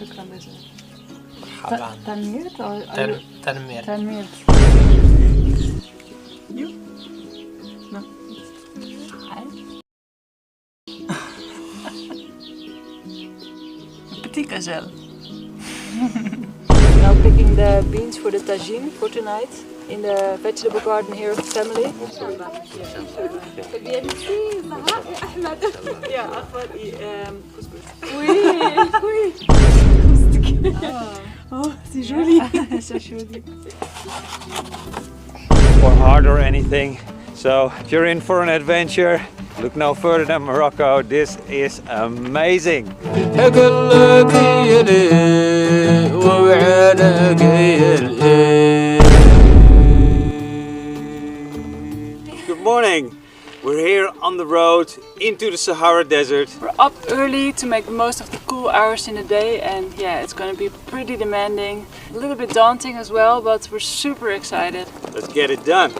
شكرا جزيلا. مرحبا. تنميرت أو تنمير. تنميرت. You? No. Hi. Petit gazelle. Now picking the beans for the tagine for tonight in the vegetable garden here of the family. Oh, c'est joli. C'est joli. Or hard or anything. So if you're in for an adventure, look no further than Morocco. This is amazing. Good morning. We're here on the road into the Sahara Desert. We're up early to make the most of the cool hours in the day, and yeah, it's going to be pretty demanding, a little bit daunting as well, but we're super excited. Let's get it done.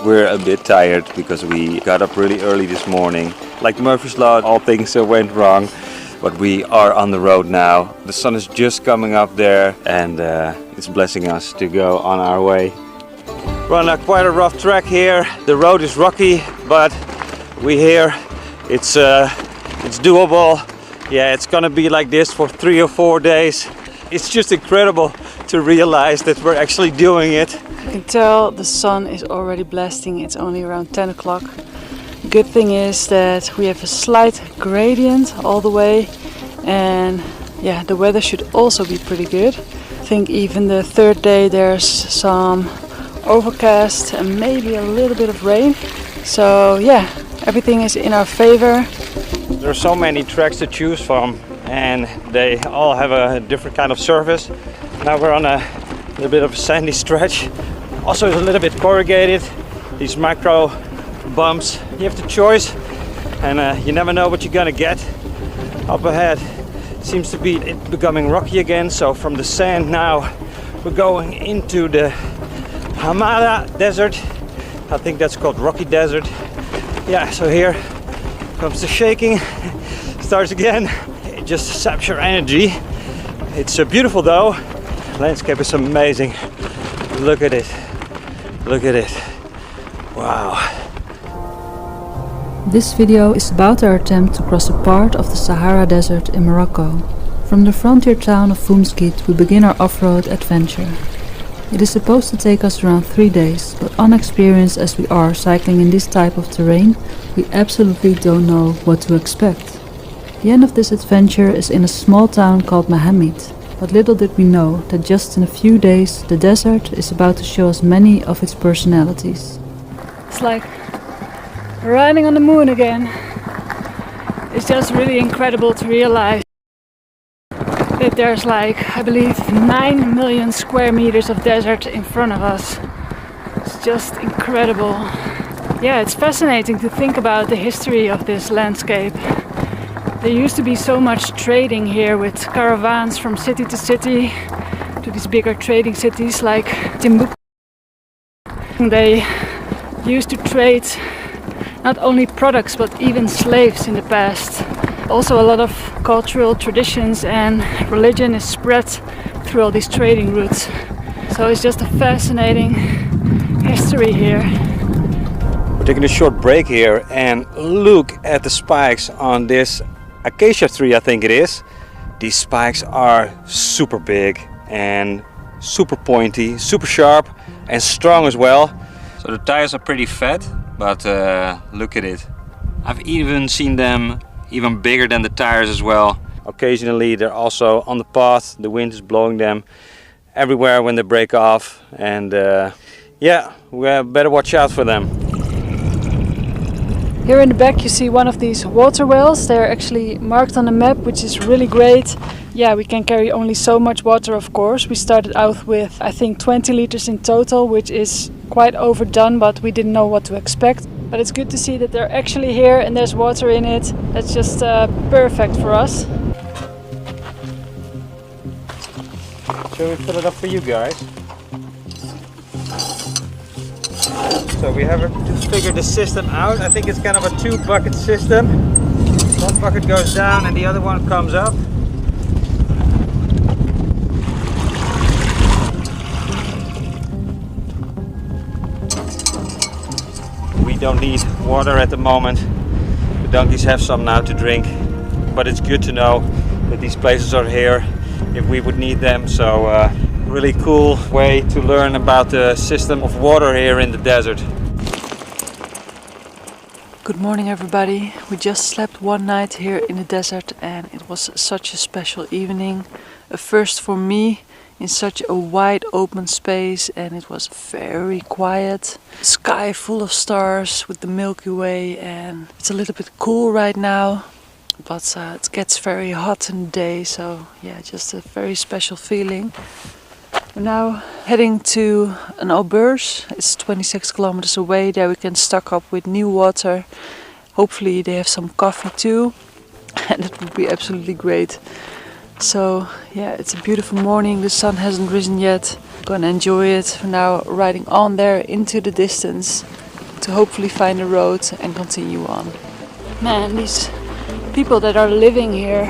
We're a bit tired because we got up really early this morning. Like Murphy's Law, all things went wrong, but we are on the road now. The sun is just coming up there, and it's blessing us to go on our way. We're on quite a rough track here. The road is rocky, but we hear it's doable. Yeah, it's gonna be like this for 3 or 4 days. It's just incredible to realize that we're actually doing it. You can tell the sun is already blasting. It's only around 10 o'clock. The good thing is that we have a slight gradient all the way, and yeah, the weather should also be pretty good. I think even the third day there's some overcast and maybe a little bit of rain. So yeah, everything is in our favor. There are so many tracks to choose from, and they all have a different kind of surface. Now we're on a little bit of a sandy stretch. Also it's a little bit corrugated, these micro bumps. You have the choice, and you never know what you're gonna get. Up ahead seems to be becoming rocky again, so from the sand now we're going into the Hamada Desert. I think that's called Rocky Desert. Yeah, so here comes the shaking. Starts again. It just saps your energy. It's beautiful though. Landscape is amazing. Look at it. Look at it. Wow. This video is about our attempt to cross a part of the Sahara Desert in Morocco. From the frontier town of Foumskit, we begin our off-road adventure. It is supposed to take us around 3 days, but unexperienced as we are cycling in this type of terrain, we absolutely don't know what to expect. The end of this adventure is in a small town called Mohammed, but little did we know that just in a few days the desert is about to show us many of its personalities. It's like riding on the moon again. It's just really incredible to realize that there's like, I believe, 9 million square meters of desert in front of us. It's just incredible. Yeah, it's fascinating to think about the history of this landscape. There used to be so much trading here with caravans from city to city to these bigger trading cities like Timbuktu. They used to trade not only products but even slaves in the past. Also a lot of cultural traditions and religion is spread through all these trading routes. So it's just a fascinating history here. We're taking a short break here and look at the spikes on this acacia tree, I think it is. These spikes are super big and super pointy, super sharp and strong as well. So the tires are pretty fat, but look at it. I've even seen them even bigger than the tires as well. Occasionally they're also on the path, the wind is blowing them everywhere when they break off, and yeah, we better watch out for them. Here in the back you see one of these water wells. They're actually marked on the map, which is really great. Yeah, we can carry only so much water, of course. We started out with I think 20 liters in total, which is quite overdone, but we didn't know what to expect. But it's good to see that they're actually here and there's water in it. That's just perfect for us. Shall we fill it up for you guys? So we have to figure the system out. I think it's kind of a 2-bucket system. One bucket goes down and the other one comes up. We don't need water at the moment. The donkeys have some now to drink, but it's good to know that these places are here if we would need them. So really cool way to learn about the system of water here in the desert. Good morning everybody. We just slept one night here in the desert and it was such a special evening. A first for me in such a wide open space, and it was very quiet. Sky full of stars with the Milky Way, and it's a little bit cool right now, but it gets very hot in the day, so yeah, just a very special feeling. We're now heading to an auberge. It's 26 kilometers away. There we can stock up with new water. Hopefully they have some coffee too, and it would be absolutely great. So yeah, it's a beautiful morning. The sun hasn't risen yet. Gonna enjoy it. We're now riding on there into the distance to hopefully find a road and continue on. Man, these people that are living here,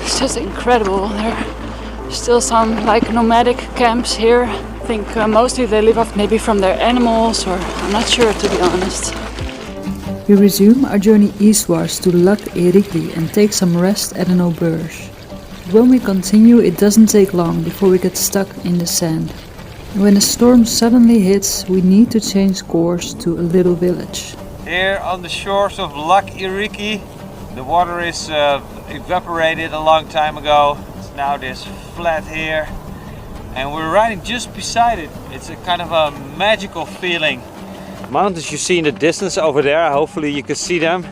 it's just incredible. There are still some like nomadic camps here. I think mostly they live off maybe from their animals, or I'm not sure to be honest. We resume our journey eastwards to لاكتشاف and take some rest at an auberge. When we continue, it doesn't take long before we get stuck in the sand. When a storm suddenly hits, we need to change course to a little village. Here on the shores of لاكتشاف, the water is evaporated a long time ago. It's now this flat here, and we're riding just beside it. It's a kind of a magical feeling. Mountains you see in the distance over there, hopefully you can see them.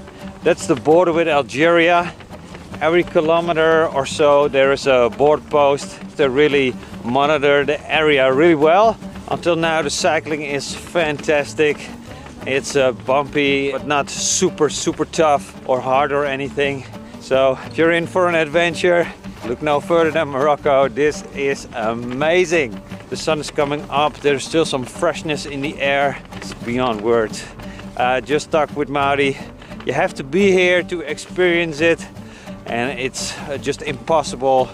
That's the border with Algeria. Every kilometer or so there is a board post to really monitor the area really well. Until now the cycling is fantastic. It's bumpy but not super tough or hard or anything. So if you're in for an adventure, look no further than Morocco. This is amazing. The sun is coming up, there's still some freshness in the air. It's beyond words. Just talked with Mauri. You have to be here to experience it. And it's just impossible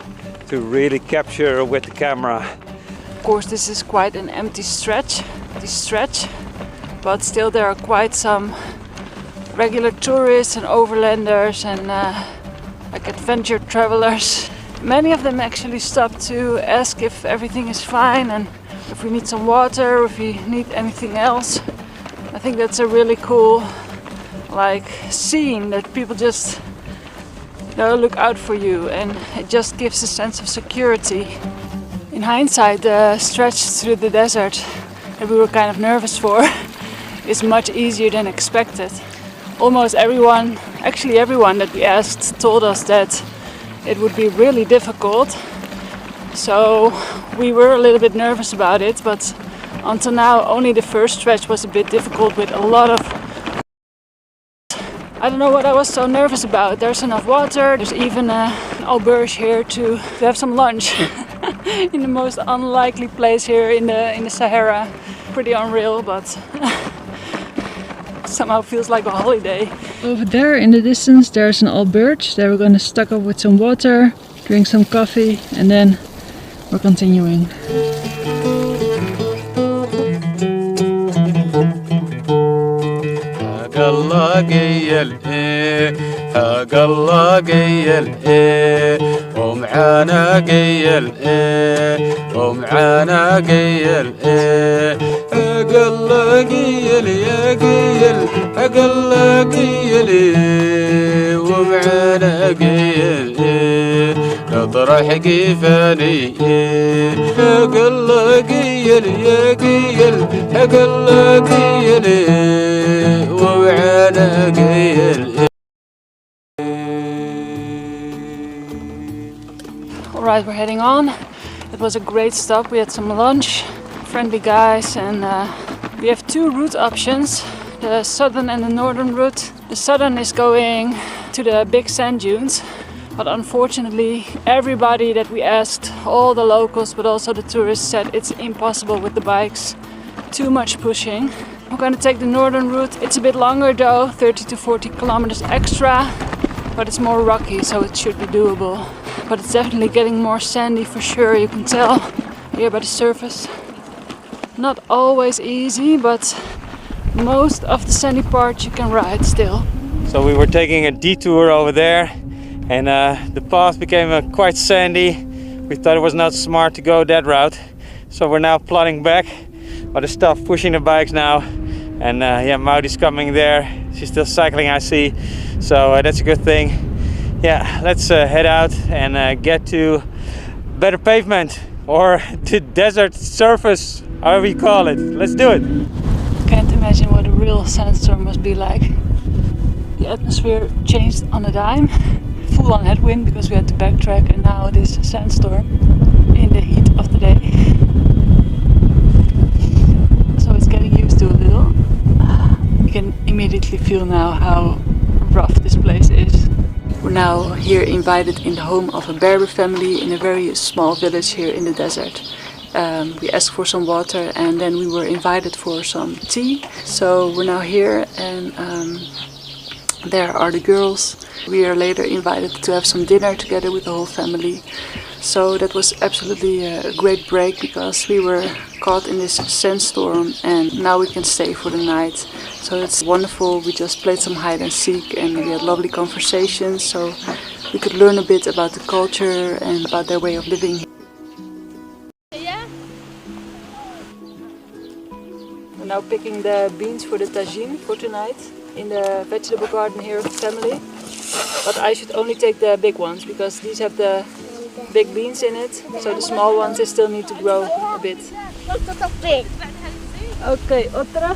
to really capture with the camera. Of course, this is quite an empty stretch, but still there are quite some regular tourists and overlanders and like adventure travelers. Many of them actually stop to ask if everything is fine and if we need some water, if we need anything else. I think that's a really cool like scene that people just look out for you, and it just gives a sense of security. In hindsight, the stretch through the desert that we were kind of nervous for is much easier than expected. Almost everyone, actually everyone that we asked told us that it would be really difficult. So we were a little bit nervous about it, but until now only the first stretch was a bit difficult with a lot of I don't know what I was so nervous about. There's enough water. There's even an auberge here to have some lunch in the most unlikely place here in the Sahara. Pretty unreal, but somehow feels like a holiday. Over there in the distance there's an auberge. There we're going to stock up with some water, drink some coffee, and then we're continuing. الله قيل حق الله قيل ومعانا قيل ومعانا قيل حق الله قيل يا قيل حق الله قيل ومعانا قيل نطرح قيفاني حق الله قيل يا قيل حق الله قيل ومعانا قيل. Alright, we're heading on. It was a great stop. We had some lunch, friendly guys, and we have two route options, the southern and the northern route. The southern is going to the big sand dunes, but unfortunately everybody that we asked, all the locals but also the tourists, said it's impossible with the bikes, too much pushing. We're going to take the northern route. It's a bit longer though, 30 to 40 kilometers extra, but it's more rocky, so it should be doable. But it's definitely getting more sandy for sure, you can tell here by the surface. Not always easy, but Most of the sandy parts you can ride still. So we were taking a detour over there, and the path became quite sandy. We thought it was not smart to go that route, so we're now plodding back. But there's stuff pushing the bikes now, and yeah, Maudi's coming there. She's still cycling, I see, so that's a good thing. Yeah, let's head out and get to better pavement or the desert surface, however you call it. Let's do it. Can't imagine what a real sandstorm must be like. The atmosphere changed on a dime. Full on headwind because we had to backtrack, and now it is a sandstorm in the heat of the day. So it's getting used to a little. You can immediately feel now how rough this place is. We're now here invited in the home of a Berber family in a very small village here in the desert. We asked for some water, and then we were invited for some tea. So we're now here, and there are the girls. We are later invited to have some dinner together with the whole family. So that was absolutely a great break because we were caught in this sandstorm, and now we can stay for the night. So it's wonderful. We just played some hide and seek, and we had lovely conversations, so we could learn a bit about the culture and about their way of living. We're now picking the beans for the tagine for tonight in the vegetable garden here of the family. But I should only take the big ones because these have the big beans in it. So the small ones they still need to grow a bit. Okay, otra.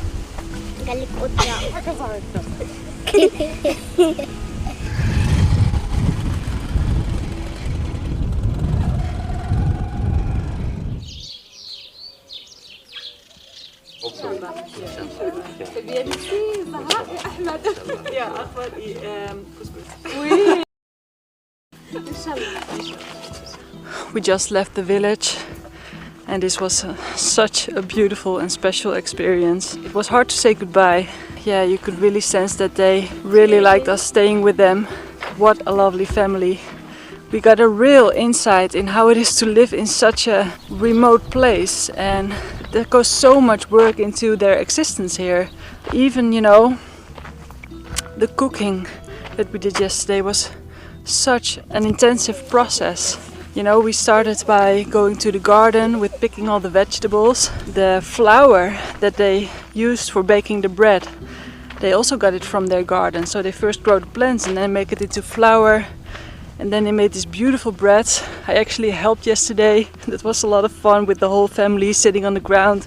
We just left the village, and this was such a beautiful and special experience. It was hard to say goodbye. Yeah, you could really sense that they really liked us staying with them. What a lovely family. We got a real insight in how it is to live in such a remote place, and there goes so much work into their existence here. Even, you know, the cooking that we did yesterday was such an intensive process. You know, we started by going to the garden with picking all the vegetables. The flour that they used for baking the bread, they also got it from their garden. So they first grow the plants and then make it into flour. And then they made this beautiful bread. I actually helped yesterday. That was a lot of fun with the whole family sitting on the ground,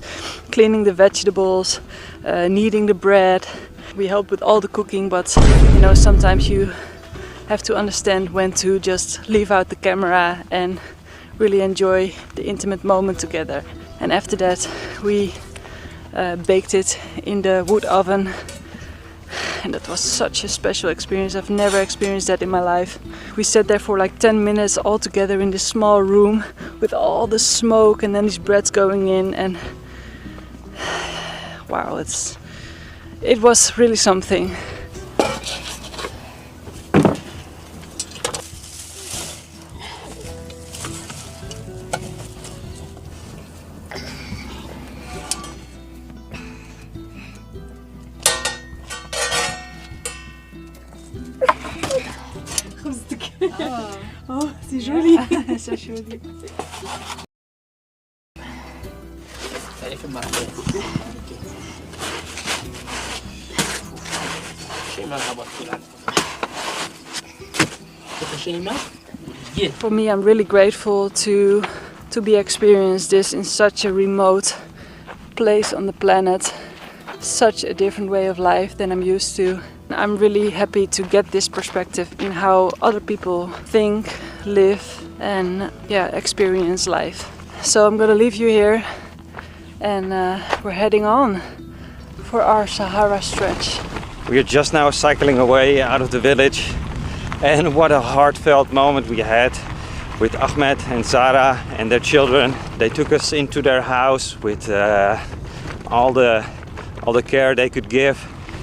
cleaning the vegetables, kneading the bread. We helped with all the cooking, but you know, sometimes you have to understand when to just leave out the camera and really enjoy the intimate moment together. And after that, we baked it in the wood oven. And that was such a special experience. I've never experienced that in my life. We sat there for like 10 minutes all together in this small room with all the smoke and then these breads going in, and wow, it was really something. Oh, c'est joli. C'est joli. Even maar. For me, I'm really grateful to be experienced this in such a remote place on the planet. Such a different way of life than I'm used to. I'm really happy to get this perspective in how other people think, live, and experience life. So I'm gonna leave you here, and we're heading on for our Sahara stretch. We are just now cycling away out of the village, and what a heartfelt moment we had with Ahmed and Zara and their children. They took us into their house with all the care they could give.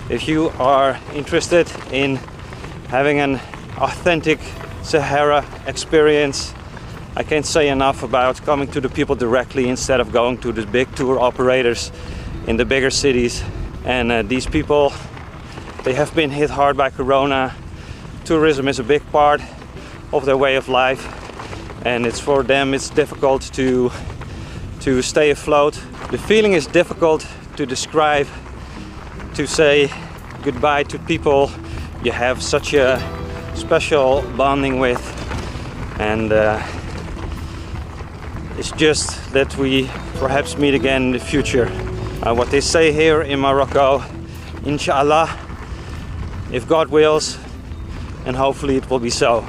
If you are interested in having an authentic Sahara experience, I can't say enough about coming to the people directly instead of going to the big tour operators in the bigger cities. And these people, they have been hit hard by Corona. Tourism is a big part of their way of life, and it's for them it's difficult to stay afloat. The feeling is difficult to describe, to say goodbye to people you have such a special bonding with, and it's just that we perhaps meet again in the future. What they say here in Morocco, inshallah, if God wills, and hopefully it will be so.